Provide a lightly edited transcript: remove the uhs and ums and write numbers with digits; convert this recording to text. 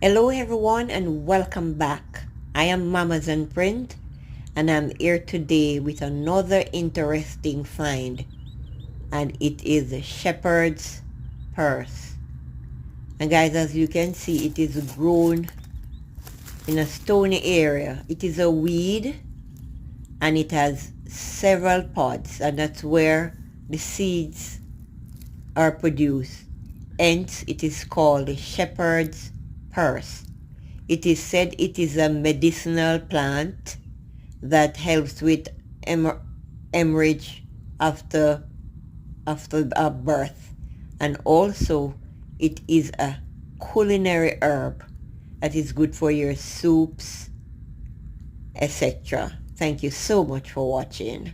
Hello everyone and welcome back. I am Mamazon Print and I'm here today with another interesting find, and it is a shepherd's purse. And guys, as you can see, it is grown in a stony area. It is a weed and it has several pods, and that's where the seeds are produced. Hence it is called the shepherd's purse. It is said it is a medicinal plant that helps with hemorrhage after birth, and also it is a culinary herb that is good for your soups, etc. Thank you so much for watching.